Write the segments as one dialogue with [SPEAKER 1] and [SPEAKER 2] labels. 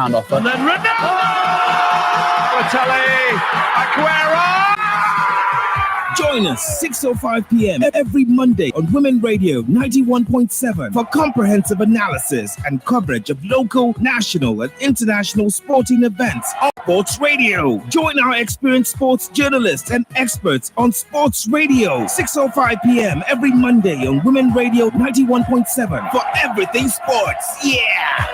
[SPEAKER 1] £100 offer.
[SPEAKER 2] And then Ronaldo! Balotelli! Aguero!
[SPEAKER 3] Join us 6:05 p.m. every Monday on Women Radio 91.7 for comprehensive analysis and coverage of local, national, and international sporting events on Sports Radio. Join our experienced sports journalists and experts on Sports Radio 6:05 p.m. every Monday on Women Radio 91.7 for everything sports. Yeah!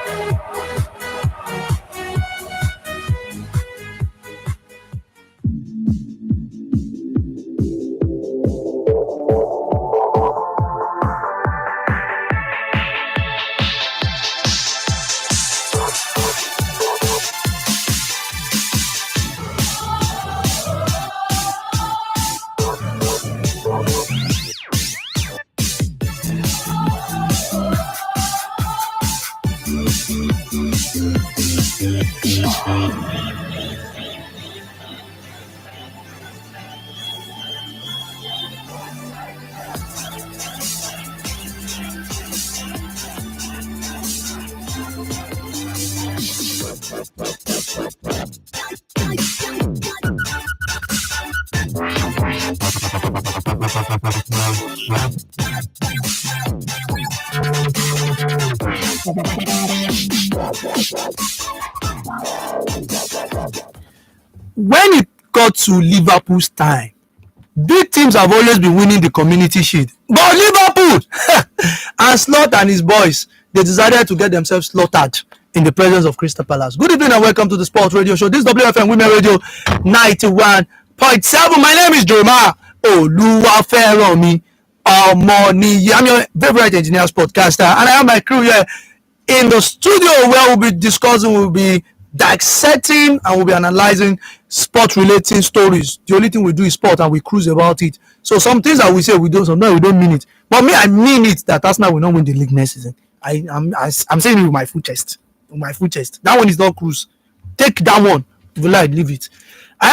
[SPEAKER 4] When it got to Liverpool's time, big teams have always been winning the Community Shield. But Liverpool and Slot and his boys, they decided to get themselves slaughtered in the presence of Crystal Palace. Good evening and welcome to the Sports Radio Show. This is WFM Women Radio 91.7. My name is Jeremiah Oluwaferomi Omoni. I'm your favorite engineers podcaster, and I have my crew here in the studio where we'll be dissecting and we'll be analyzing sport-related stories. The only thing we do is sport and we cruise about it. So some things that we say we do, sometimes we don't mean it. But me, I mean it that Arsenal will not win the league next season. I'm saying it with my full chest. With my full chest. That one is not cruise. Take that one. If you like, leave it. I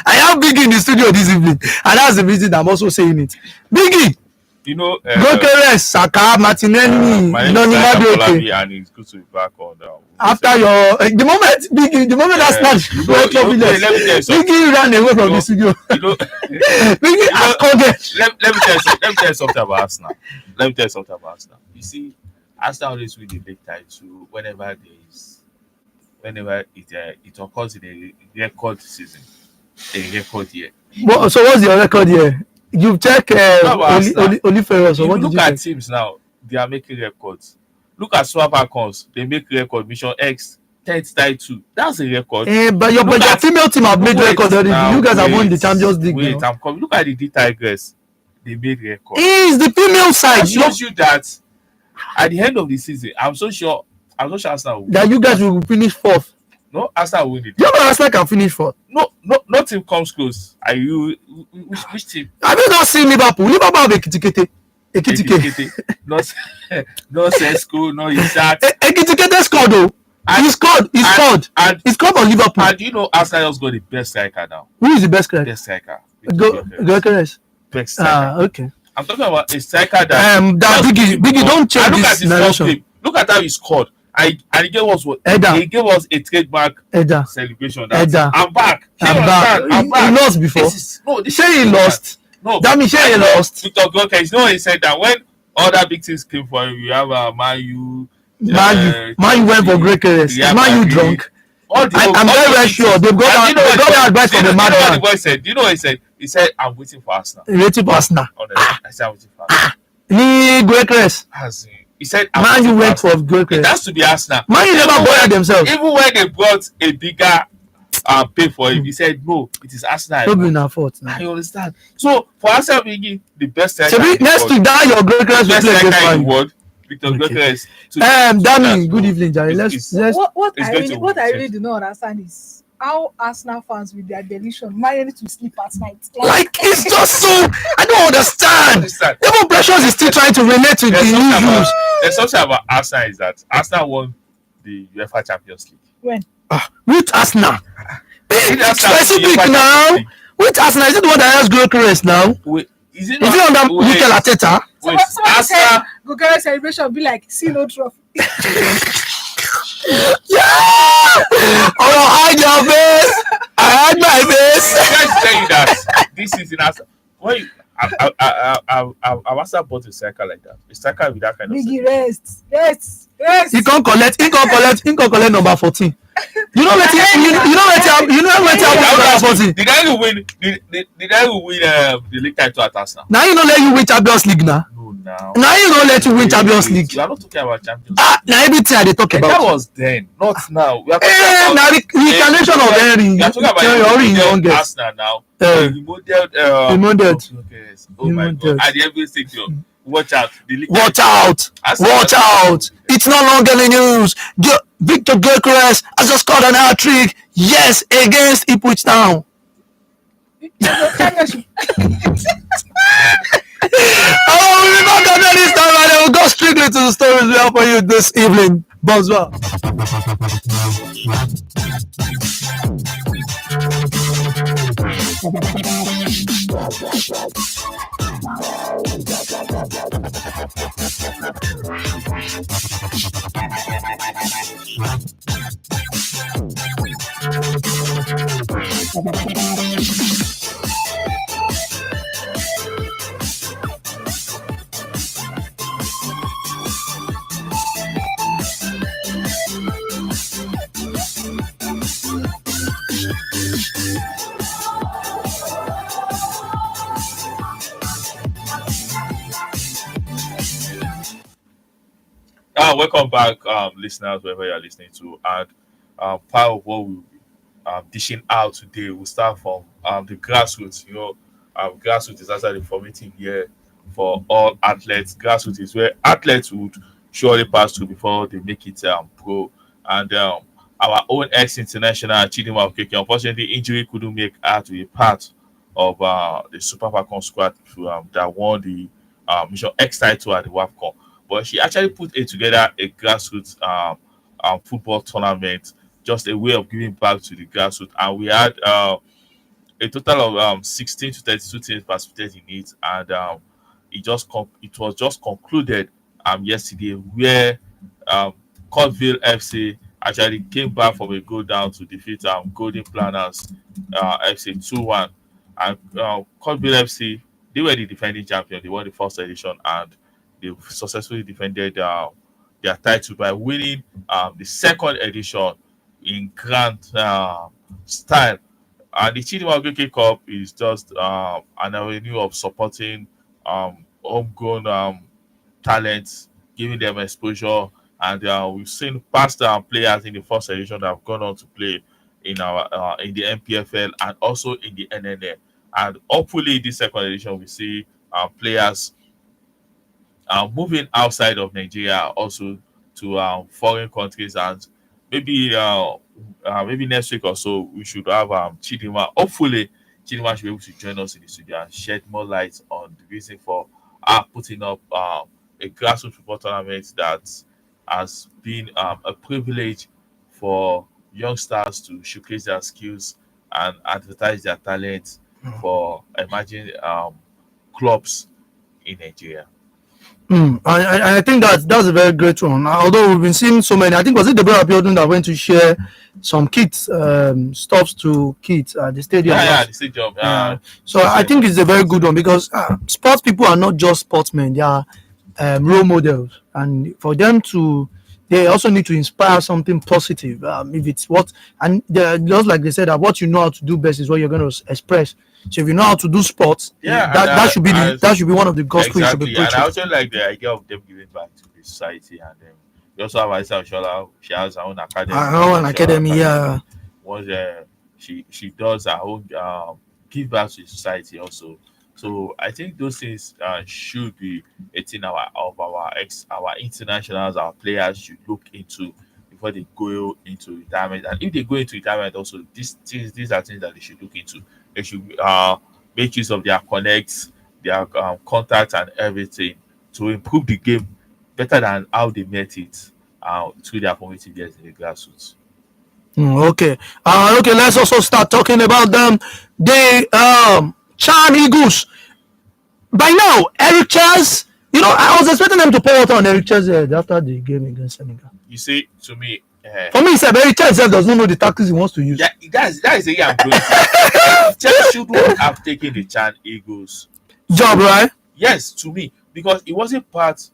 [SPEAKER 4] have Biggie in the studio this evening, and that's the reason I'm also saying it. Biggie.
[SPEAKER 5] You know,
[SPEAKER 4] Gokeres, Saka, Martinelli,
[SPEAKER 5] Noni, and it's good to be back on.
[SPEAKER 4] After your the moment that starts, Biggie ran away from the studio. Biggie,
[SPEAKER 5] let me tell you something about Arsenal. You see, Arsenal always win the league title whenever it occurs in a record season, a record year.
[SPEAKER 4] So what's your record here? You check Oliferos. So what
[SPEAKER 5] look
[SPEAKER 4] did you
[SPEAKER 5] at
[SPEAKER 4] check?
[SPEAKER 5] Teams now, they are making records. Look at Swapacons, they make record. Mission X, 10th title. That's a record.
[SPEAKER 4] But your female team have made records already. You guys have won the Champions League.
[SPEAKER 5] Wait, I'm coming. Look at the D Tigers. They made records.
[SPEAKER 4] It's the female side.
[SPEAKER 5] That shows you that at the end of the season, I'm so sure Arsenal will
[SPEAKER 4] that you guys will finish fourth.
[SPEAKER 5] No, Arsenal will win it.
[SPEAKER 4] You know Arsenal can finish fourth.
[SPEAKER 5] No team comes close. Are you which team?
[SPEAKER 4] Have you not seen Liverpool? Liverpool have a Ekitike.
[SPEAKER 5] No Sesko, no Isaac.
[SPEAKER 4] Ekitike scored though. He scored. He scored on Liverpool.
[SPEAKER 5] And you know Arsenal has got the best striker now.
[SPEAKER 4] Who is the best striker?
[SPEAKER 5] Best striker.
[SPEAKER 4] Gokeres.
[SPEAKER 5] Best striker.
[SPEAKER 4] Okay.
[SPEAKER 5] I'm talking about a striker that
[SPEAKER 4] Biggie, don't change this narration.
[SPEAKER 5] Look at how he scored. And he gave us what? He gave us a trademark celebration. I'm back.
[SPEAKER 4] I'm back. He lost before. He lost.
[SPEAKER 5] No.
[SPEAKER 4] That means he lost.
[SPEAKER 5] Victor Gokers, you know he said that when other big things came for him, you have Man U.
[SPEAKER 4] Man U went for great careers. Is Man U drunk? I'm very sure they've got that advice from the madman.
[SPEAKER 5] You know what the boy said? You know what he said? He said, I'm waiting for Arsenal.
[SPEAKER 4] Waiting for Arsenal.
[SPEAKER 5] I said, I'm waiting for Arsenal.
[SPEAKER 4] Great careers.
[SPEAKER 5] He said,
[SPEAKER 4] Man U went for great careers.
[SPEAKER 5] It has to be Arsenal.
[SPEAKER 4] Man U never bothered themselves.
[SPEAKER 5] Even when they brought a bigger pay for him, he said, no, it is Arsenal.
[SPEAKER 4] Don't be in our fault.
[SPEAKER 5] I understand. So, for Arsenal being the best striker,
[SPEAKER 4] next week, that your great careers will play against Man U.
[SPEAKER 5] Victor Gokers.
[SPEAKER 4] Dami, good evening, Jerry.
[SPEAKER 6] What I really do not understand is how Arsenal fans with their delusion manage to sleep at night.
[SPEAKER 4] Like it's just so I don't understand. Even Precious is still trying to relate to the new rules.
[SPEAKER 5] There's something about Arsenal is that Arsenal won the UEFA Champions League.
[SPEAKER 6] When?
[SPEAKER 4] With Arsenal. Specific now. With Arsenal, is it the one that has great careers now?
[SPEAKER 5] Is it
[SPEAKER 4] under Mikel Arteta?
[SPEAKER 5] Wait,
[SPEAKER 6] Someone said
[SPEAKER 5] Arsenal.
[SPEAKER 6] Gokere celebration be like, see no trophy.
[SPEAKER 4] Oh, hide your face. I hide my face.
[SPEAKER 5] I guys tell you that this season Arsenal. When you, I've Arsenal bought a striker like that. A striker with that kind of.
[SPEAKER 6] Biggie rest. Yes.
[SPEAKER 4] He can't collect number 14. You know what number 14.
[SPEAKER 5] Did I win? Did I win the league title at Arsenal?
[SPEAKER 4] Now you don't let you win Champions League now.
[SPEAKER 5] No, now.
[SPEAKER 4] Now you don't let you win Champions League.
[SPEAKER 5] We are not talking about Champions League.
[SPEAKER 4] Now everything they talk
[SPEAKER 5] That
[SPEAKER 4] about.
[SPEAKER 5] was then, not now. We are talking
[SPEAKER 4] Now
[SPEAKER 5] about
[SPEAKER 4] the incarnation of Henry.
[SPEAKER 5] we are talking about Arsenal now. The
[SPEAKER 4] Remodeled.
[SPEAKER 5] Oh my
[SPEAKER 4] Remodeled.
[SPEAKER 5] God! At the Emirates Stadium, watch out! The league
[SPEAKER 4] Watch
[SPEAKER 5] title.
[SPEAKER 4] out!
[SPEAKER 5] Arsenal-
[SPEAKER 4] Watch out! It's no longer the news. Victor Gyökeres has just scored an hat-trick. Yes, against Ipswich Town. Oh, we'll be back after this time, and then we'll go strictly to the stories we have for you this evening. Bonsoir.
[SPEAKER 5] Welcome back, listeners, wherever you are listening to. And part of what we'll be dishing out today, we'll start from the grassroots. Grassroots is actually the formative year for all athletes. Grassroots is where athletes would surely pass through before they make it pro. And our own ex-international Chidinma Okeke, unfortunately, injury couldn't make her to be part of the Super Falcons squad that won the Mission X title at the WFM. But she actually put together a grassroots football tournament, just a way of giving back to the grassroots. And we had a total of 16 to 32 teams participated in it, and it was just concluded yesterday, where Courtville FC actually came back from a goal down to defeat Golden Planners FC 2-1. And Courtville FC, they were the defending champion. They won the first edition, and they successfully defended their title by winning the second edition in grand style. And the Chidinma Okeke Cup is just an avenue of supporting homegrown talents, giving them exposure. And we've seen past players in the first edition that have gone on to play in our in the MPFL and also in the NNL. And hopefully, this second edition, we see players moving outside of Nigeria also to foreign countries, and maybe next week or so we should have Chidinma. Hopefully, Chidinma should be able to join us in the studio and shed more light on the reason for putting up a grassroots football tournament that has been a privilege for youngsters to showcase their skills and advertise their talent for emerging clubs in Nigeria.
[SPEAKER 4] I think that's a very great one. Although we've been seeing so many, I think was it Deborah Abiodun that went to share some kits, stuffs to kids at the stadium.
[SPEAKER 5] Yeah, the stadium.
[SPEAKER 4] So I think it's a very good one because sports people are not just sportsmen; they are role models, and for them to, they also need to inspire something positive. If it's what, and just like they said, that what you know how to do best is what you're going to express. So if you know how to do sports, that should be one of the gospel you should be preaching.
[SPEAKER 5] And I also like the idea of them giving back to the society, and we also have Aisha Oshola. She has her own academy.
[SPEAKER 4] Her own academy, yeah.
[SPEAKER 5] Once she does her own give back to the society also. So I think those things should be a thing our internationals, our players should look into before they go into retirement. And if they go into retirement also, these are things that they should look into. They should make use of their connects, their contacts and everything to improve the game better than how they met it through their formative years in the grassroots.
[SPEAKER 4] Okay. Okay, let's also start talking about them. The Charm Eagles. By now, Eric Chaz You know, I was expecting them to pour water on Eric Chelsea after the game against Senegal.
[SPEAKER 5] You see, to me,
[SPEAKER 4] For me, Eric Chelsea does not know the tactics he wants to use.
[SPEAKER 5] that is the I'm going to. Chelsea shouldn't have taken the Chan Eagles
[SPEAKER 4] Job, right?
[SPEAKER 5] Yes, to me, because it wasn't part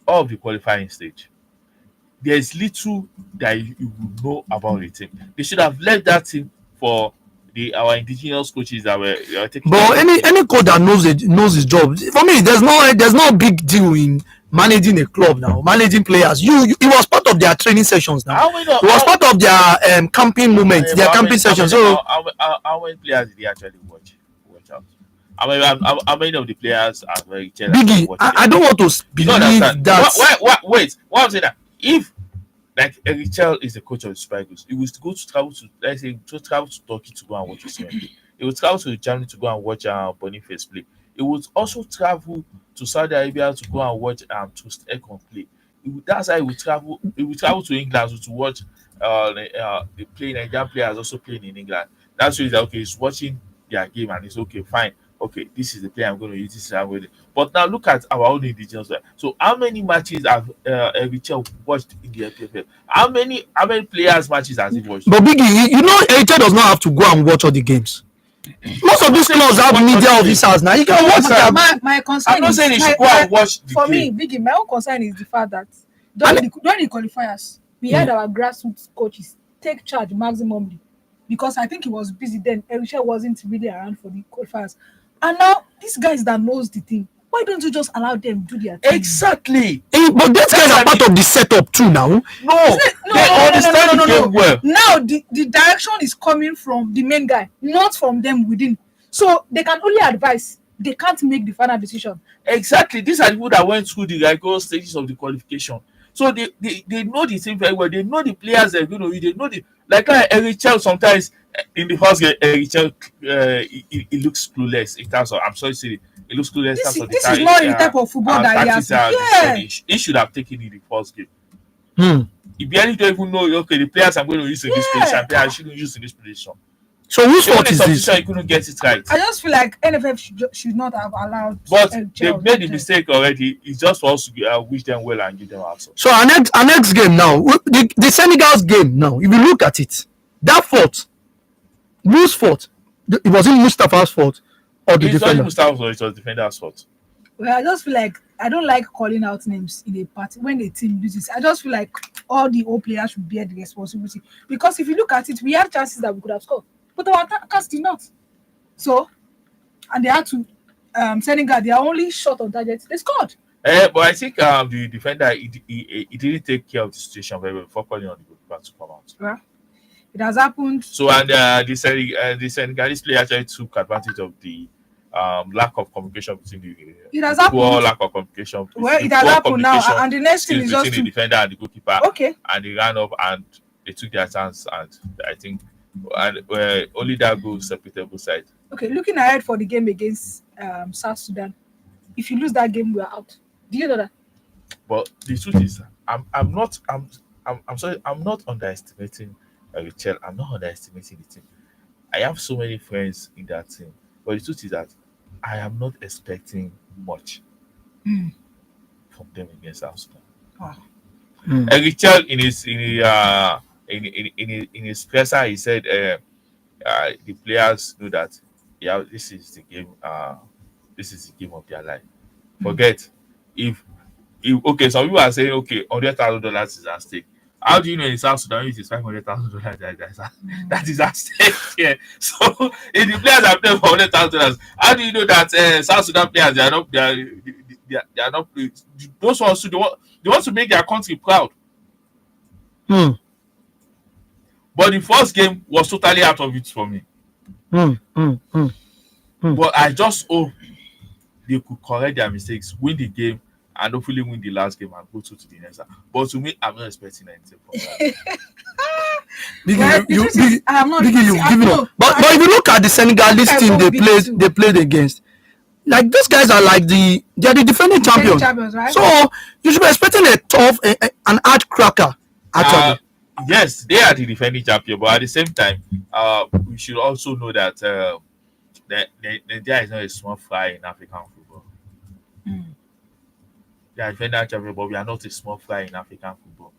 [SPEAKER 5] of the qualifying stage. There is little that you would know about the team. They should have left that team for our indigenous coaches that were taking.
[SPEAKER 4] But any coach that knows his job. For me, there's no big deal in managing a club now, managing players. It was part of their training sessions now. It was part of their camping moments, their camping sessions. So
[SPEAKER 5] how many players did they actually watch out? How many of the players are very
[SPEAKER 4] Biggie, I don't want to believe that.
[SPEAKER 5] Wait, what I'm saying that if like Richel is the coach of the Super Eagles, he was travel to, let's say, travel to Turkey to go and watch Osimhen play. He would travel to Germany to go and watch Boniface play. He would also travel to Saudi Arabia to go and watch Toast Ekong play. That's how he would travel. He would travel to England to watch the Nigerian players also playing in England. That's why he's like, okay, he's watching their game and it's okay, fine. Okay, this is the player I'm going to use. This is how I'm going to. But now look at our own indigenous player. So how many matches have Richel watched in the FPFL? How many players matches has he watched?
[SPEAKER 4] But Biggie, you know, Richel does not have to go and watch all the games. Most of these clubs have media officers now. You can watch them.
[SPEAKER 6] My concern.
[SPEAKER 5] I'm not saying he should go and watch the
[SPEAKER 6] for
[SPEAKER 5] game.
[SPEAKER 6] me, Biggie, my own concern is the fact that during the qualifiers, we had our grassroots coaches take charge maximally because I think he was busy then. Richel wasn't really around for the qualifiers. And now these guys that knows the thing, why don't you just allow them do their thing?
[SPEAKER 5] Exactly.
[SPEAKER 4] But these guys are part of the setup too now.
[SPEAKER 5] No, they understand the game well.
[SPEAKER 6] Now the direction is coming from the main guy, not from them within. So they can only advise. They can't make the final decision.
[SPEAKER 5] Exactly. These are people that went through the rigorous stages of the qualification. So they know the team very well. They know the players they're going to use. They know the Eric Chelsea sometimes in the first game, Eric Chelsea he looks clueless in terms of. I'm sorry to say it. He looks clueless.
[SPEAKER 6] This is not the type of football that he has. Yeah.
[SPEAKER 5] He should have taken it in the first game. He barely don't even know. Okay, the players I'm going to use in this position, I shouldn't use in this position.
[SPEAKER 4] So whose fault is this?
[SPEAKER 5] He couldn't get it right.
[SPEAKER 6] I just feel like NFF should not have allowed.
[SPEAKER 5] But they've made the mistake already. It's just for us to wish them well and give them answer.
[SPEAKER 4] So our next game now, the Senegal's game now. If you look at it, that fault, whose fault? It wasn't Mustafa's fault or the defender.
[SPEAKER 5] It was the defender's fault.
[SPEAKER 6] Well, I just feel like I don't like calling out names in a party when the team loses. I just feel like all the old players should bear the responsibility because if you look at it, we had chances that we could have scored. But our attackers did not. So, and they had to Senegal, they are only shot on target. They scored.
[SPEAKER 5] But I think the defender he didn't take care of the situation very well before calling on the goalkeeper to come out.
[SPEAKER 6] Yeah. It has happened.
[SPEAKER 5] So and the Senegalese player actually took advantage of the lack of communication between the poor lack of communication.
[SPEAKER 6] Well, it has happened now, and the next thing is just
[SPEAKER 5] between the defender and the goalkeeper.
[SPEAKER 6] Okay.
[SPEAKER 5] And they ran up and they took their chance, and I think. And only that goal separated both sides.
[SPEAKER 6] Okay, looking ahead for the game against South Sudan, if you lose that game, we are out. Do you know that?
[SPEAKER 5] But the truth is, I'm sorry, I'm not underestimating Richel. I'm not underestimating the team. I have so many friends in that team, but the truth is that I am not expecting much from them against South Sudan.
[SPEAKER 6] Wow.
[SPEAKER 5] Richel in his presser, he said the players know that this is the game. This is the game of their life. Forget if okay. Some people are saying okay, $100,000 is at stake. How do you know in South Sudan it is $500,000 that is at stake here? So if the players are playing for $100,000, how do you know that South Sudan players they are not those ones they want to make their country proud. But the first game was totally out of it for me. But I just hope they could correct their mistakes, win the game, and hopefully win the last game and go to the next one. But to me, I'm not expecting anything from that.
[SPEAKER 6] I'm not
[SPEAKER 4] Biggie, you give it up. But if you look at the Senegalese team they played against, like those guys are like they're the defending champions,
[SPEAKER 6] right?
[SPEAKER 4] So you should be expecting a tough, an hard cracker. Actually.
[SPEAKER 5] Yes, they are the defending champion, but at the same time, we should also know that Nigeria is not a small fry in African football. We are defending champion, but we are not a small fry in African football.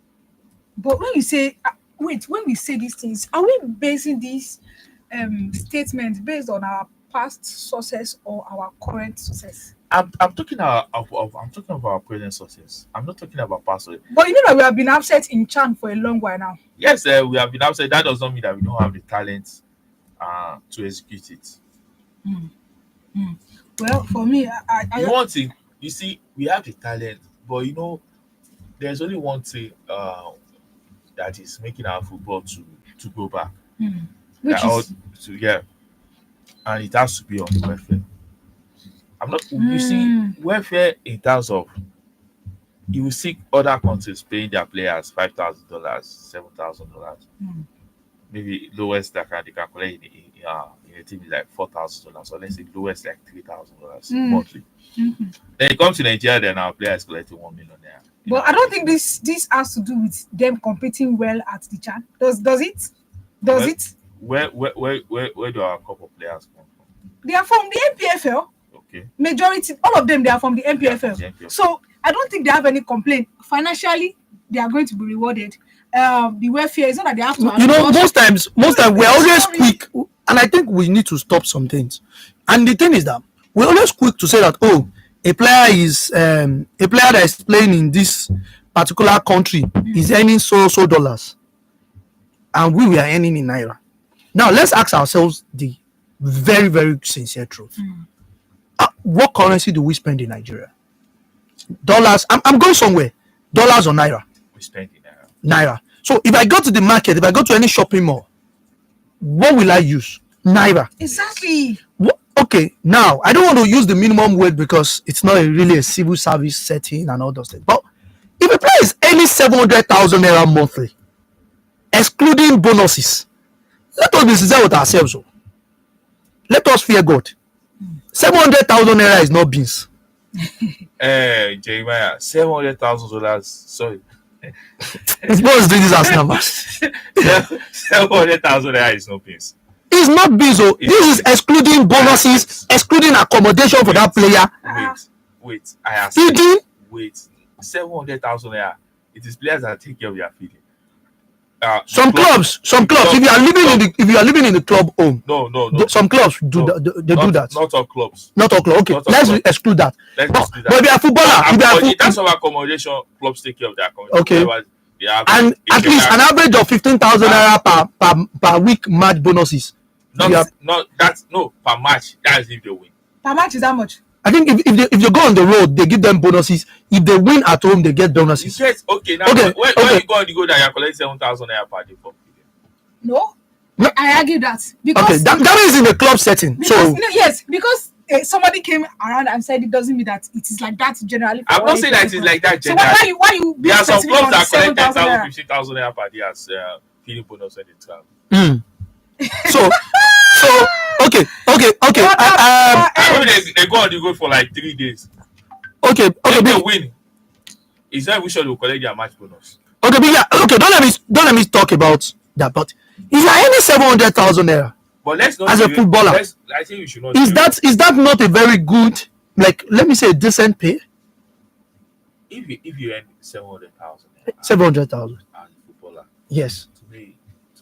[SPEAKER 6] But when you say, when we say these things, are we basing these statements based on our past success or our current success?
[SPEAKER 5] I'm talking I'm talking about our present success. I'm not talking about past success.
[SPEAKER 6] But you know that we have been upset in Chan for a long while now.
[SPEAKER 5] Yes, we have been upset. That does not mean that we don't have the talent to execute it.
[SPEAKER 6] Well, for me,
[SPEAKER 5] You want to, you see, we have the talent, but you know, there's only one thing that is making our football to go back.
[SPEAKER 6] which is
[SPEAKER 5] And it has to be on the welfare. I'm not. You see, welfare in terms of you will see other countries paying their players $5,000, $7,000. Maybe lowest that they can collect in a team is like $4,000, or let's say lowest like $3,000 monthly. Then it comes to Nigeria, then our players collecting $1 million there.
[SPEAKER 6] But I don't think this has to do with them competing well at the Chan. Does it? Does it?
[SPEAKER 5] Where do our couple of players come from?
[SPEAKER 6] They are from the MPFL.
[SPEAKER 5] Okay.
[SPEAKER 6] Majority, all of them, they are from the MPFL.
[SPEAKER 5] Yeah, the MPFL.
[SPEAKER 6] So I don't think they have any complaint. Financially, they are going to be rewarded. The welfare is not that they have to.
[SPEAKER 4] You know, most times we're always quick, and I think we need to stop some things. And the thing is that we're always quick to say that a player that is playing in this particular country is earning so dollars, and we are earning in naira. Now let's ask ourselves the very, very sincere truth. What currency do we spend in Nigeria? Dollars. I'm going somewhere. Dollars or naira?
[SPEAKER 5] We spend in
[SPEAKER 4] Naira. So if I go to the market, if I go to any shopping mall, what will I use? Naira.
[SPEAKER 6] Exactly.
[SPEAKER 4] Okay, now I don't want to use the minimum wage because it's not really a civil service setting and all those things. But if a player is earning 700,000 naira monthly, excluding bonuses, let us be sincere with ourselves. Let us fear God. 700,000 naira is not beans.
[SPEAKER 5] Jeremiah, $700,000. Sorry.
[SPEAKER 4] It's both doing this as numbers.
[SPEAKER 5] 700,000 naira is not beans.
[SPEAKER 4] It's not beans. This is excluding bonuses, excluding accommodation for that player.
[SPEAKER 5] Wait. I asked.
[SPEAKER 4] Feeding.
[SPEAKER 5] Wait. 700,000 naira. It is players that take care of their feeding.
[SPEAKER 4] Some clubs. If you are living in the club home,
[SPEAKER 5] no.
[SPEAKER 4] Some clubs do that.
[SPEAKER 5] Not all clubs.
[SPEAKER 4] Not all clubs. Okay, let's exclude that.
[SPEAKER 5] Let's
[SPEAKER 4] But
[SPEAKER 5] exclude that.
[SPEAKER 4] if you are footballer,
[SPEAKER 5] In terms of accommodation, clubs take care of their accommodation.
[SPEAKER 4] Okay. And at least an average of 15,000 naira per week match bonuses.
[SPEAKER 5] Per match. That is if they win.
[SPEAKER 6] Per match is how much?
[SPEAKER 4] I think if you go on the road, they give them bonuses. If they win at home, they get bonuses.
[SPEAKER 5] Yes. Okay. Now,
[SPEAKER 4] Okay,
[SPEAKER 5] when
[SPEAKER 4] okay.
[SPEAKER 5] you go on the go, that you are collecting 7,000 naira per day for feeding.
[SPEAKER 6] No. I argue that because
[SPEAKER 4] Okay, that is in the club setting.
[SPEAKER 6] because, yes, because somebody came around and said it doesn't mean that it is like that generally.
[SPEAKER 5] I'm not saying that it is like that
[SPEAKER 6] So
[SPEAKER 5] generally.
[SPEAKER 6] why you be
[SPEAKER 5] There are some
[SPEAKER 6] specific
[SPEAKER 5] clubs
[SPEAKER 6] on
[SPEAKER 5] that collect
[SPEAKER 6] 7,000
[SPEAKER 5] 10,000,
[SPEAKER 6] naira?
[SPEAKER 5] 15,000 naira per day as feeding bonus when they travel.
[SPEAKER 4] So okay.
[SPEAKER 5] I mean, they go on the go for like 3 days.
[SPEAKER 4] Okay.
[SPEAKER 5] If they win, it's not even sure they will collect their match bonus.
[SPEAKER 4] Okay, but yeah, okay. Don't let me talk about that. But if you are earning 700,000 naira
[SPEAKER 5] But let's not.
[SPEAKER 4] as a footballer,
[SPEAKER 5] I think we should not.
[SPEAKER 4] is that not a very good, like, let me say, a decent pay?
[SPEAKER 5] If you earn 700,000
[SPEAKER 4] 700,000.
[SPEAKER 5] as a footballer,
[SPEAKER 4] Yes,
[SPEAKER 5] to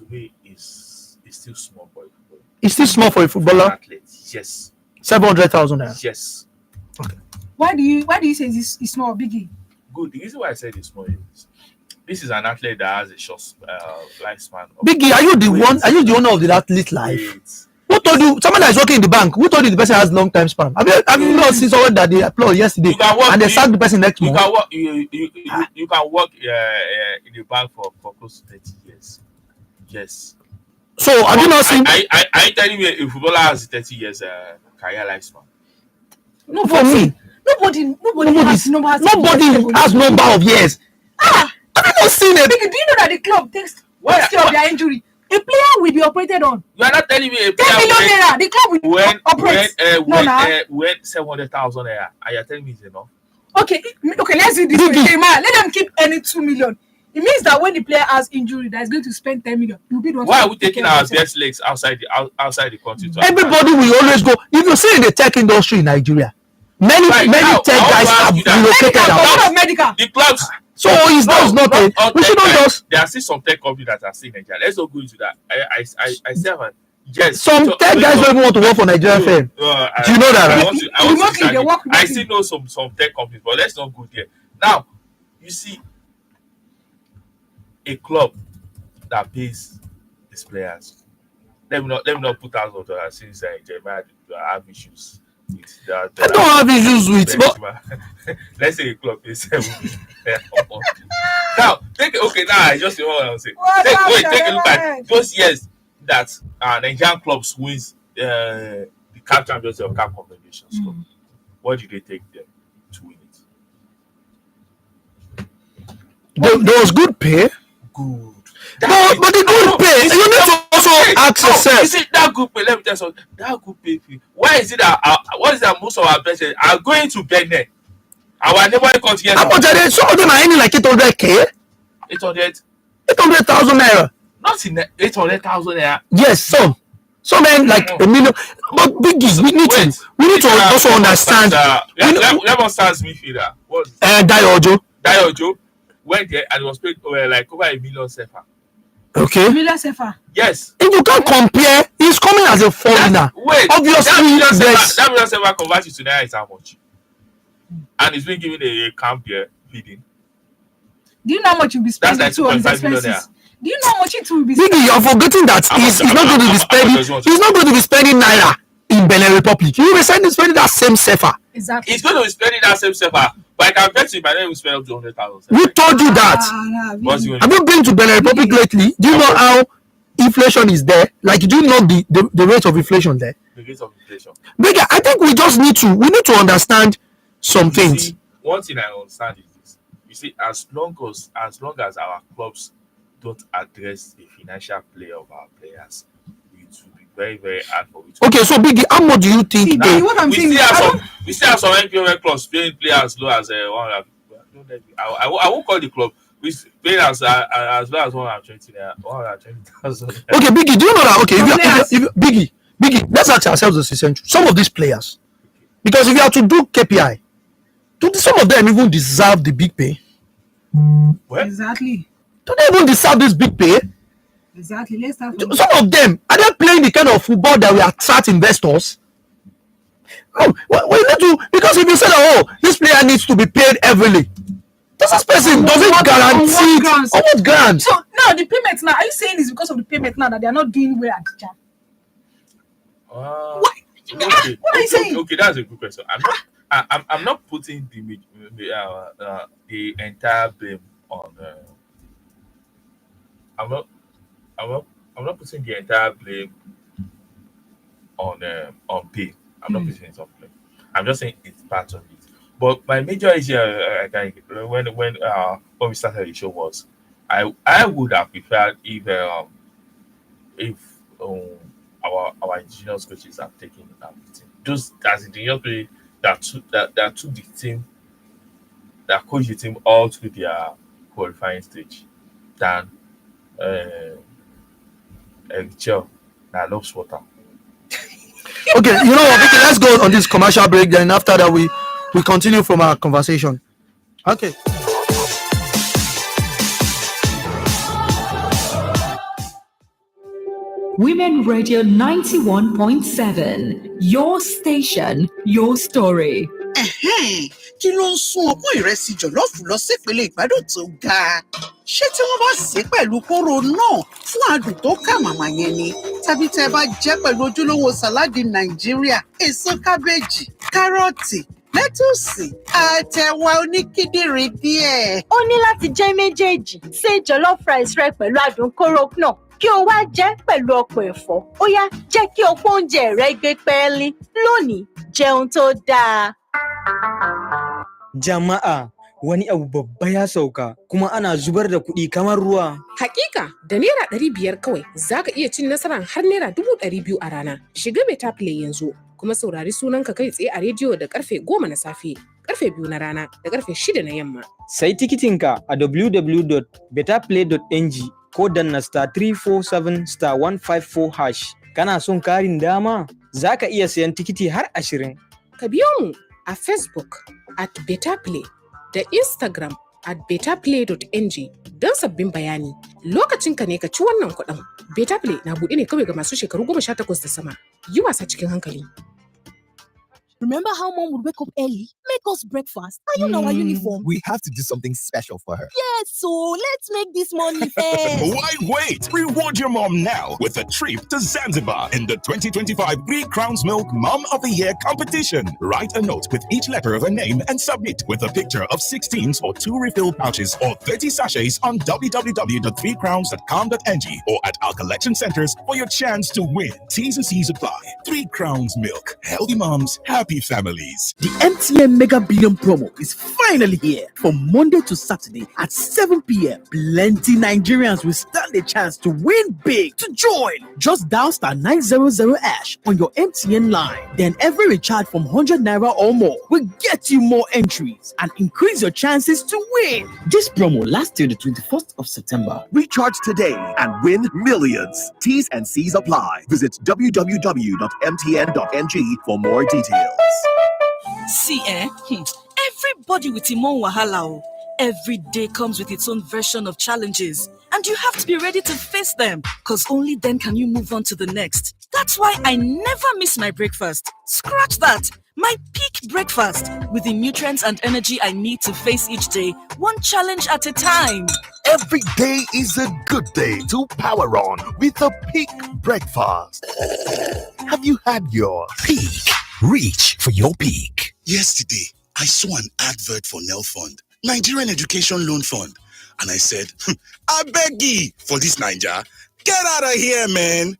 [SPEAKER 5] me is still small for a footballer.
[SPEAKER 4] it's still small for a footballer.
[SPEAKER 5] Athlete, yes,
[SPEAKER 4] 700,000 naira.
[SPEAKER 5] yes.
[SPEAKER 6] Why do you say this is small, biggie?
[SPEAKER 5] Good. The reason why I said it's small is this is an athlete that has a short lifespan.
[SPEAKER 4] Biggie, are you the one? Are you the owner of the athlete life?
[SPEAKER 5] Wait.
[SPEAKER 4] Who told you? Someone that is working in the bank. Who told you the person has long time span? Have you not seen someone that they applaud yesterday
[SPEAKER 5] You can work,
[SPEAKER 4] and they sack the person next
[SPEAKER 5] You
[SPEAKER 4] month?
[SPEAKER 5] can work. You can work in the bank for close to 30 years. Yes.
[SPEAKER 4] So have you not seen?
[SPEAKER 5] Are you telling me a footballer has 30 years career lifespan?
[SPEAKER 4] No, for me,
[SPEAKER 6] Nobody has
[SPEAKER 4] number of years. Have you not seen it?
[SPEAKER 6] Biggie, do you know that the club takes care of their injury? A player will be operated on.
[SPEAKER 5] You are not telling me a
[SPEAKER 6] 10
[SPEAKER 5] player
[SPEAKER 6] million naira. The club will operate.
[SPEAKER 5] when 700,000 naira, and you are telling me it's enough?
[SPEAKER 6] Okay, let's do this. Okay, man, let them keep any 2 million. It means that when the player has injury that is going to spend 10 million, you'll be the one.
[SPEAKER 5] Why are we taking our best legs outside the country?
[SPEAKER 4] Everybody will always go. If you see in the tech industry in Nigeria, Many
[SPEAKER 5] now,
[SPEAKER 4] tech
[SPEAKER 5] I want
[SPEAKER 4] guys
[SPEAKER 5] to ask
[SPEAKER 4] have
[SPEAKER 5] you that.
[SPEAKER 4] relocated
[SPEAKER 6] Medical,
[SPEAKER 4] out.
[SPEAKER 6] what of medical?
[SPEAKER 5] The clubs.
[SPEAKER 4] So it's not nothing.
[SPEAKER 5] all
[SPEAKER 4] We
[SPEAKER 5] tech
[SPEAKER 4] shouldn't
[SPEAKER 5] guys.
[SPEAKER 4] just
[SPEAKER 5] There are still some tech companies that are still in Nigeria. Let's not go into that. I say, man, yes.
[SPEAKER 4] some tech guys don't even want to work for Nigeria FM. Do you know that, right?
[SPEAKER 5] I want to
[SPEAKER 6] Remotely, they
[SPEAKER 5] disagree.
[SPEAKER 6] work
[SPEAKER 5] I
[SPEAKER 6] remotely.
[SPEAKER 5] still know some tech companies, but let's not go there. Now, you see, a club that pays its players. Let me not put out of that since Jeremiah have issues with that.
[SPEAKER 4] I don't have issues with, but
[SPEAKER 5] Let's say a club pays 7 million. Now I just know what I'm saying.
[SPEAKER 6] What
[SPEAKER 5] Take
[SPEAKER 6] else
[SPEAKER 5] a
[SPEAKER 6] have
[SPEAKER 5] look
[SPEAKER 6] I
[SPEAKER 5] at
[SPEAKER 6] heard?
[SPEAKER 5] those years that Nigerian clubs wins the CAF Championship of CAF Confederations Cup. What did they take them to win it?
[SPEAKER 4] there was good pay.
[SPEAKER 5] Good.
[SPEAKER 4] But the good pay, you need to also ask yourself.
[SPEAKER 5] You see that good pay? Let me tell you something. That good pay. Why is it that what is that most of our players are going to Benin? Our neighboring country.
[SPEAKER 4] How much are they? Some of them are earning like 800K,
[SPEAKER 5] 800.
[SPEAKER 4] 800,000 naira.
[SPEAKER 5] Not in 800,000 naira.
[SPEAKER 4] Yes, some earn like a million. But Biggie, we need to also understand.
[SPEAKER 5] Let us start midfielder. What?
[SPEAKER 4] Dayo
[SPEAKER 5] Went there and was paid like over $1 million sefa.
[SPEAKER 4] Okay.
[SPEAKER 6] Million sefa.
[SPEAKER 5] Yes.
[SPEAKER 4] If you can't compare, he's coming as a foreigner. Obviously,
[SPEAKER 5] that million sefa converted to naira is how much? And he's been given a camp here feeding.
[SPEAKER 6] Do you know how much you'll be spending
[SPEAKER 5] That's like
[SPEAKER 6] on his
[SPEAKER 5] 2.5 million
[SPEAKER 6] expenses? Do you know how much it will be spending?
[SPEAKER 4] Biggie, you're forgetting that he's not going to be spending. He's not going to be spending naira in Benin Republic. He will be spending that same sefa.
[SPEAKER 6] Exactly.
[SPEAKER 5] He's going to be spending that same sefa, but I can bet you my name will spend up to 100,000.
[SPEAKER 4] Who told you that?
[SPEAKER 5] What's he going
[SPEAKER 4] Have you been to Benin Republic lately? Do you know how inflation is there? Like, do you know the rate of inflation there?
[SPEAKER 5] The rate of inflation.
[SPEAKER 4] Biggie, I think we need to understand some things.
[SPEAKER 5] See, one thing I understand is this. You see, as long as our clubs don't address the financial play of our players, it will be very, very hard for it.
[SPEAKER 4] Okay, so Biggie, how much do you think?
[SPEAKER 6] Now, what I'm saying
[SPEAKER 5] we still have some NPL clubs paying players as low as 100. I won't call the club. We pay as low as 120,000.
[SPEAKER 4] Okay, Biggie, do you know that? Okay, if Biggie, let's ask ourselves this essential. Some of these players, because if you have to do KPI, some of them even deserve the big pay.
[SPEAKER 5] What?
[SPEAKER 6] Exactly.
[SPEAKER 4] Do they even deserve this big pay?
[SPEAKER 6] Exactly. Let's start from
[SPEAKER 4] Some of them, are they playing the kind of football that will attract investors? No, we need to, because if you say that, this player needs to be paid heavily, this person doesn't guarantee on what grounds.
[SPEAKER 6] So now the payment now, are you saying it's because of the payment now that they are not doing well at the job?
[SPEAKER 5] What? Okay.
[SPEAKER 6] What are you saying?
[SPEAKER 5] Okay, that's a good question. I'm not putting the entire blame on. I'm not putting the entire blame on pay. I'm not putting it on blame. I'm just saying it's part of it. But my major issue, when we started the show was, I would have preferred if our indigenous coaches have taken that team. Just as indigenous coaches that took the team, that coached the team all through their qualifying stage, than Chill that loves water.
[SPEAKER 4] Okay, you know what, Vicky, let's go on this commercial break, then after that we continue from our conversation. Okay.
[SPEAKER 1] Women Radio 91.7, your station, your story.
[SPEAKER 7] Kí ló ń sún ọpọ́n ìrẹsì jọ̀lọ́ọ̀fù lọ sípele ìgbádùn tó ga? Ṣé tí wọ́n bá sè é pẹ̀lú kóró náà fún adùn tó kà màmá yẹn ni? Tàbí tẹ́ ẹ bá jẹ́ pẹ̀lú ojúlówó sàláàdì Nàìjíríà, èso kábéèjì, kárọ̀tì, lẹ́tùsì, àtẹ̀wà oníkíndìnrín díẹ̀.
[SPEAKER 8] Ó ní láti jẹ́ méjèèjì. Ṣé jollof rice rẹ pẹ̀lú adùn kóró náà kí o wá jẹ́ pẹ̀lú ọ̀pọ̀ ẹ̀fọ́. Ó yá, jẹ́ kí ọ̀pọ̀ oúnjẹ rẹ gbé pẹ́ẹ́lí. Lónìí, jẹun tó dáa.
[SPEAKER 9] Jama'a, wani abu babba ya sauka kuma ana zubar da kuɗi kamar ruwa.
[SPEAKER 10] Hakika, da naira 500 kawai za ka iya cin nasarar har naira 200,000 a rana. Shiga Beta Play yanzu kuma saurari sunanka kai tsaye a rediyo da karfe 10 na safe, karfe 2 na rana da karfe 6 na yamma.
[SPEAKER 9] Sai tikitinka a www.betaplay.ng ko danna *347*154#. Kana son karin dama? Za ka iya sayan tikiti har 20.
[SPEAKER 10] Ka biyo mu a Facebook at BetaPlay da Instagram at betaplay.ng don sabbin bayani. Lokacinka ne ka ci wannan kuɗin. BetaPlay na buɗe ne kawai ga masu shekaru 18 da sama. Yi wasa cikin hankali.
[SPEAKER 11] Remember how mom would wake up early, make us breakfast, iron our uniform?
[SPEAKER 12] We have to do something special for her.
[SPEAKER 11] Yes, so let's make this money fair.
[SPEAKER 13] Why wait? Reward your mom now with a trip to Zanzibar in the 2025 Three Crowns Milk Mom of the Year competition. Write a note with each letter of her name and submit with a picture of 16s or 2 refill pouches or 30 sachets on www.threecrowns.com.ng or at our collection centers for your chance to win. T's and C's apply. 3 Crowns Milk. Healthy moms, happy families.
[SPEAKER 3] The MTN Mega Billion promo is finally here. From Monday to Saturday at 7 p.m. Plenty Nigerians will stand a chance to win big. To join, just dial *900# on your MTN line. Then every recharge from 100 naira or more will get you more entries and increase your chances to win. This promo lasts till the 21st of September.
[SPEAKER 14] Recharge today and win millions. T's and C's apply. Visit www.mtn.ng for more details.
[SPEAKER 15] See, everybody with him own wahala. Every day comes with its own version of challenges, and you have to be ready to face them, because only then can you move on to the next. That's why I never miss my breakfast. Scratch that. My peak breakfast, with the nutrients and energy I need to face each day, one challenge at a time.
[SPEAKER 14] Every day is a good day to power on with a peak breakfast. Have you had your
[SPEAKER 13] Peak. Reach for your peak. Yesterday, I saw an advert for Nel Fund, Nigerian Education Loan Fund. And I said, I beg ye for this Niger. Get out of here, man.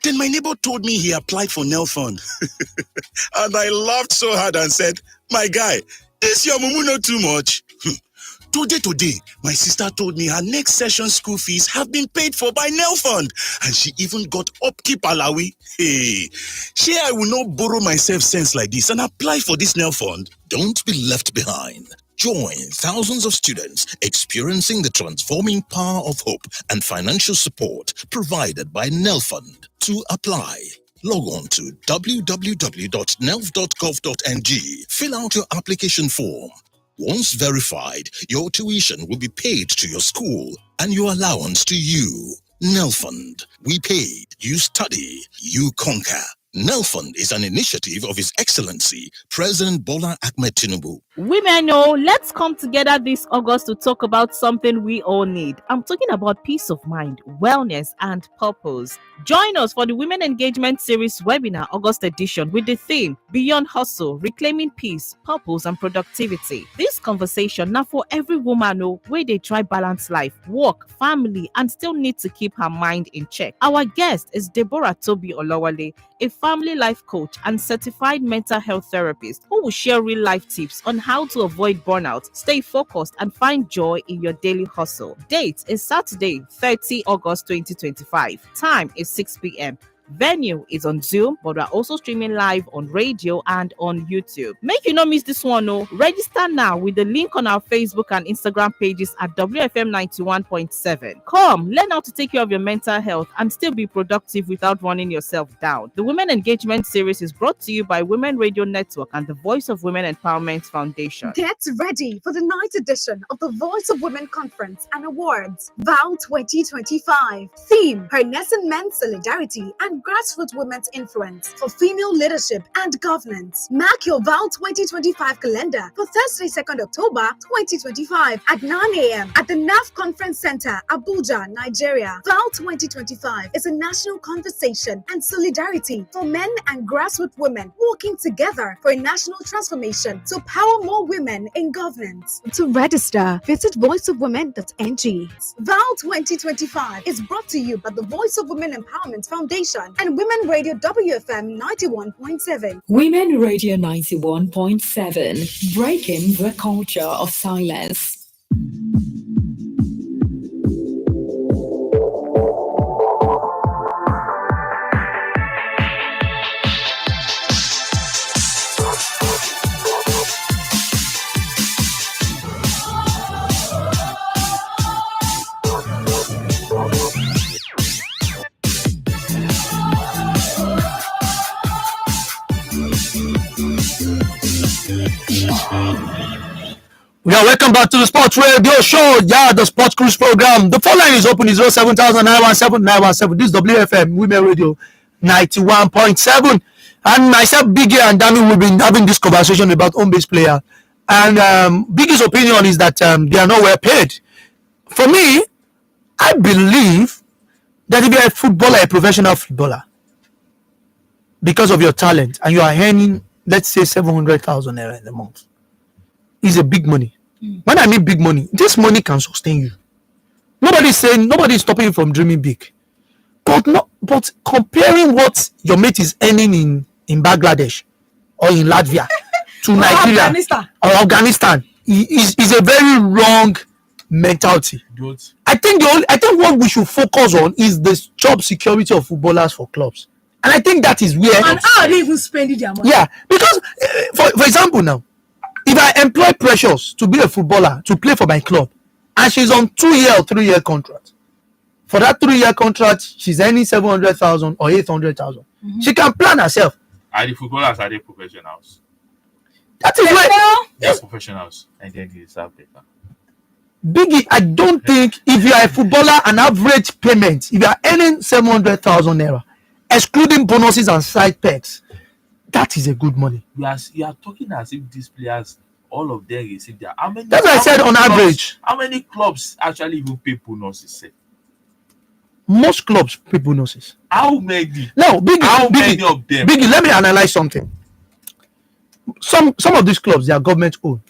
[SPEAKER 13] Then my neighbor told me he applied for Nel Fund. And I laughed so hard and said, my guy, is your mumu not too much? Today, my sister told me her next session school fees have been paid for by Nel Fund, and she even got upkeep alawi. Hey, sure I will not borrow myself sense like this and apply for this Nel Fund. Don't be left behind. Join thousands of students experiencing the transforming power of hope and financial support provided by Nel Fund. To apply, log on to www.nelf.gov.ng. Fill out your application form. Once verified, your tuition will be paid to your school and your allowance to you. Nel Fund. We paid. You study. You conquer. Nel Fund is an initiative of His Excellency, President Bola Ahmed Tinubu.
[SPEAKER 16] Women, let's come together this August to talk about something we all need. I'm talking about peace of mind, wellness, and purpose. Join us for the Women Engagement Series webinar August edition with the theme Beyond Hustle, Reclaiming Peace, Purpose, and Productivity. This conversation now for every woman where they try balance life, work, family, and still need to keep her mind in check. Our guest is Deborah Tobi Olawale, a family life coach and certified mental health therapist who will share real life tips on how to avoid burnout, stay focused, and find joy in your daily hustle. Date is Saturday, 30 August 2025. Time is 6 p.m. Venue is on Zoom, but we're also streaming live on radio and on YouTube. Make you not miss this one, Register now with the link on our Facebook and Instagram pages at WFM 91.7. Come, learn how to take care of your mental health and still be productive without running yourself down. The Women Engagement Series is brought to you by Women Radio Network and the Voice of Women Empowerment Foundation.
[SPEAKER 17] Get ready for the 9th edition of the Voice of Women Conference and Awards, VOW 2025. Theme, Harnessing Men's Solidarity and Grassroots Women's Influence for Female Leadership and Governance. Mark your VOW 2025 calendar for Thursday, 2nd October 2025 at 9 a.m. at the NAF Conference Center, Abuja, Nigeria. VOW 2025 is a national conversation and solidarity for men and grassroots women working together for a national transformation to power more women in governance. To register, visit voiceofwomen.ng. VOW 2025 is brought to you by the Voice of Women Empowerment Foundation and Women Radio WFM 91.7.
[SPEAKER 1] Women Radio 91.7, breaking the culture of silence.
[SPEAKER 4] Yeah, welcome back to the Sports Radio Show. Yeah, the Sports Cruise program. The phone line is open. Is 07917 This is WFM Women Radio 91.7. And myself, Biggie and Dami, we've been having this conversation about home-based player. And Biggie's opinion is that they are not well paid. For me, I believe that if you're a footballer, a professional footballer, because of your talent, and you are earning, let's say, 700,000 naira in a month, is a big money. When I mean big money, this money can sustain you. Nobody's stopping you from dreaming big. But comparing what your mate is earning in Bangladesh or in Latvia to Nigeria or Afghanistan is a very wrong mentality. I think what we should focus on is the job security of footballers for clubs. And I think that is where.
[SPEAKER 6] And how are they even spending their money?
[SPEAKER 4] Yeah, because for example now, if I employ Precious to be a footballer to play for my club, and she's on 2-year or 3-year contract, for that 3-year contract, she's earning 700,000 or 800,000. She can plan herself.
[SPEAKER 5] Are the footballers professionals?
[SPEAKER 4] That is why
[SPEAKER 5] They're professionals, and then they deserve better.
[SPEAKER 4] Biggie, I don't think if you are a footballer, an average payment, if you are earning 700,000 naira, excluding bonuses and side perks, that is a good money.
[SPEAKER 5] You are talking as if these players, all of them receive their. How many?
[SPEAKER 4] That's what I said on average.
[SPEAKER 5] How many clubs actually even pay bonuses?
[SPEAKER 4] Most clubs pay bonuses.
[SPEAKER 5] How many?
[SPEAKER 4] No, Biggie.
[SPEAKER 5] How many of them?
[SPEAKER 4] Biggie, let me analyze something. Some of these clubs, they are government owned,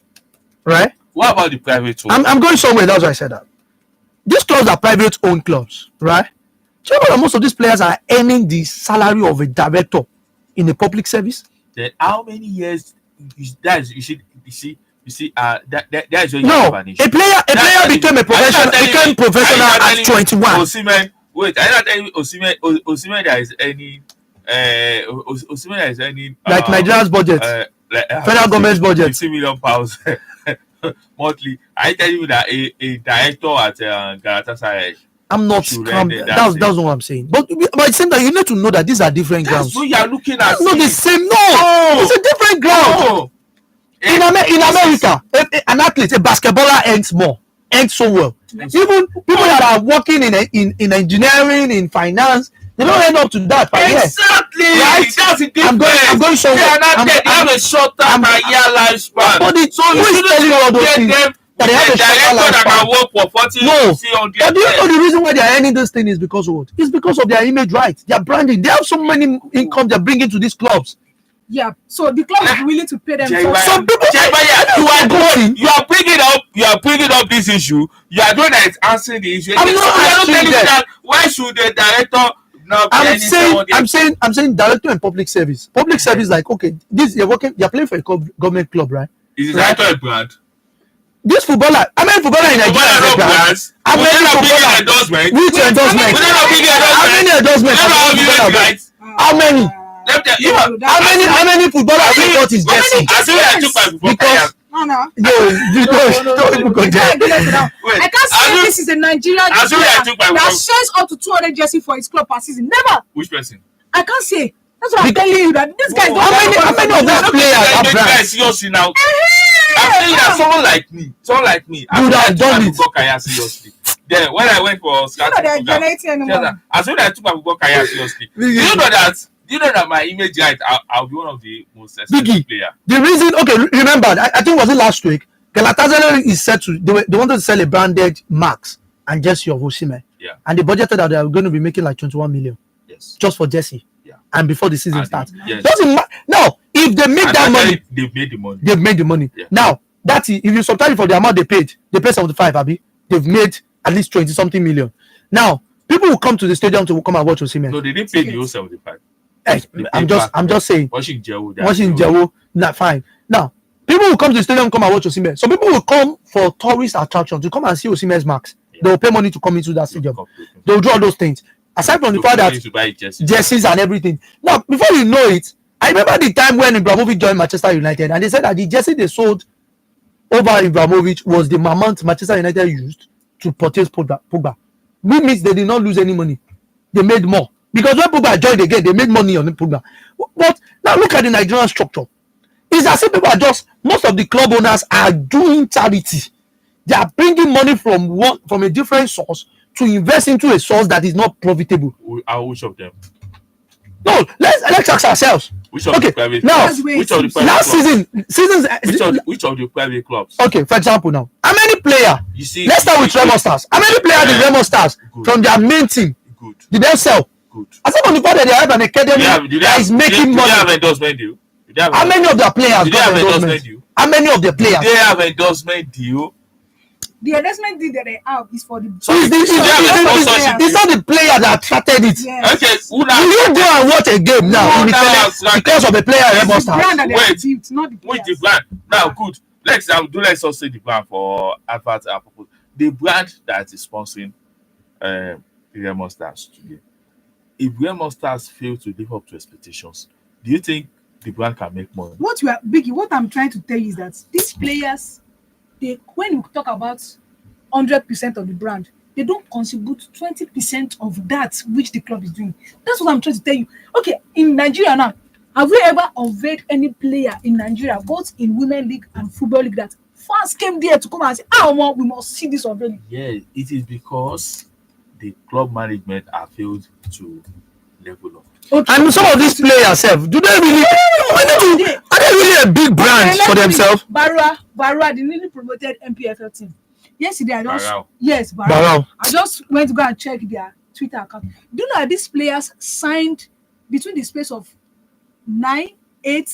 [SPEAKER 4] right?
[SPEAKER 5] What about the private ones?
[SPEAKER 4] I'm going somewhere. That's why I said that. These clubs are private owned clubs, right? Do you know that most of these players are earning the salary of a director in a public service?
[SPEAKER 5] Then how many years? That is, you see. That is when you
[SPEAKER 4] No,
[SPEAKER 5] have an issue.
[SPEAKER 4] a player became professional at 21.
[SPEAKER 5] Osimhen, wait, I not telling you Osimhen that is any Osimhen that is any
[SPEAKER 4] Like Nigeria's budget, federal government's budget,
[SPEAKER 5] 50 million pounds monthly. I tell you that a director at Galatasaray.
[SPEAKER 4] I'm not scam. That's not what I'm saying. But at the same time, you need to know that these are different grounds.
[SPEAKER 5] So you are looking at
[SPEAKER 4] not the same. No, it's a different ground.
[SPEAKER 5] No.
[SPEAKER 4] In America, an athlete, a basketballer earns so well. Even people that are working in engineering, in finance, they don't end up to that.
[SPEAKER 5] Exactly.
[SPEAKER 4] Right?
[SPEAKER 5] That's the difference.
[SPEAKER 4] I'm going somewhere.
[SPEAKER 5] They are not dead. They have a shorter career lifespan.
[SPEAKER 4] So you shouldn't all those things. That they have a shorter
[SPEAKER 5] that can work for 40,
[SPEAKER 4] no.
[SPEAKER 5] 50, 100
[SPEAKER 4] But do you know the reason why they are earning this thing is because of what? It's because of their image rights, their branding. They have so many income they're bringing to these clubs.
[SPEAKER 6] Yeah, so the club is willing to pay them.
[SPEAKER 4] Some people,
[SPEAKER 5] you are bringing up this issue. You are doing that answering the issue.
[SPEAKER 4] I'm not answering that.
[SPEAKER 5] Why should the director not?
[SPEAKER 4] I'm saying director in public service. Public service, like okay, this you're playing for a government club, right?
[SPEAKER 5] Is the director a brand?
[SPEAKER 4] This footballer, how many footballers in Nigeria is a brand? How many footballers? Which endorsement? How many endorsements? How many? How many footballers we got is Jesse? Because
[SPEAKER 6] don't go there. I can't say this is a Nigerian player that shares up to 200 jersey for his club per season. Never.
[SPEAKER 5] Which person?
[SPEAKER 6] I can't say. That's what I'm telling you. That this guy.
[SPEAKER 4] How many of those players are brands?
[SPEAKER 5] Seriously now. I'm saying that someone like me, I would have done it. Seriously. Then when I went for scouting program, as soon as I took my football career seriously, do you know that my image right, I'll be one of the most expensive players.
[SPEAKER 4] The reason, okay, remember, I think was it last week, Galatasaray is set to, they wanted to sell a branded Max and Jesse of Osimhen.
[SPEAKER 5] Yeah.
[SPEAKER 4] And they budgeted that they are going to be making like 21 million.
[SPEAKER 5] Yes.
[SPEAKER 4] Just for Jesse.
[SPEAKER 5] Yeah.
[SPEAKER 4] And before the season starts.
[SPEAKER 5] Yes.
[SPEAKER 4] No, if they make that money,
[SPEAKER 5] they've made the money.
[SPEAKER 4] They've made the money.
[SPEAKER 5] Yeah.
[SPEAKER 4] Now, that's it. If you subtract it for the amount they paid 75, Abi, they've made at least 20 something million. Now, people will come to the stadium to come and watch Osimhen.
[SPEAKER 5] No, they didn't pay the whole 75.
[SPEAKER 4] I'm just saying.
[SPEAKER 5] Watching
[SPEAKER 4] Jewo, not fine. Now, people will come to the stadium, come and watch Osimhen. Some people will come for tourist attraction to come and see Osimhen's marks. Yeah. They will pay money to come into that stadium. They will do all those things. Aside from the fact that jerseys and everything. Now, before you know it, I remember the time when Ibrahimovic joined Manchester United, and they said that the jersey they sold over Ibrahimovic was the amount Manchester United used to purchase Pogba. Which means they did not lose any money. They made more. Because when Pogba joined again, they made money on Pogba. But now look at the Nigerian structure. It's as if people are just, most of the club owners are doing charity. They are bringing money from a different source to invest into a source that is not profitable.
[SPEAKER 5] Which of them?
[SPEAKER 4] No, let's ask ourselves.
[SPEAKER 5] Which of the private
[SPEAKER 4] now,
[SPEAKER 5] clubs? Which of the private
[SPEAKER 4] last
[SPEAKER 5] clubs? Which of the private clubs?
[SPEAKER 4] Okay, for example, now, how many players?
[SPEAKER 5] You see,
[SPEAKER 4] let's start with Remo Stars. How many players did Remo Stars from their main team?
[SPEAKER 5] Good.
[SPEAKER 4] Did they sell?
[SPEAKER 5] Good.
[SPEAKER 4] Aside from the fact that they have an academy that is making money.
[SPEAKER 5] Do they have endorsement deal?
[SPEAKER 4] How many of their players got endorsement deal? How many of the players?
[SPEAKER 5] Do they have endorsement deal?
[SPEAKER 6] The endorsement deal that they have is for the.
[SPEAKER 4] It's not the player that attracted it.
[SPEAKER 6] Yes.
[SPEAKER 5] Okay,
[SPEAKER 4] will you go and watch a game now because of a player at Remo Stars?
[SPEAKER 5] Which the brand? Now, good. Let's also say the brand for advert purpose. The brand that is sponsoring Remo Stars today. If Remo Stars fail to live up to expectations, do you think the brand can make money?
[SPEAKER 6] What I'm trying to tell you is that these players, when we talk about 100% of the brand, they don't contribute 20% of that which the club is doing. That's what I'm trying to tell you. Okay, in Nigeria now, have we ever unveiled any player in Nigeria, both in women league and football league, that fans came there to come and say, we must see this unveiling?
[SPEAKER 5] Yeah, it is because the club management are failed to level up.
[SPEAKER 4] Okay. And some of these players, do they really? Are they really a big brand for themselves?
[SPEAKER 6] Barua, the newly promoted MPFL team. Yesterday,
[SPEAKER 4] Barau.
[SPEAKER 6] I just went to go and check their Twitter account. Do you know that these players signed between the space of 9, 8,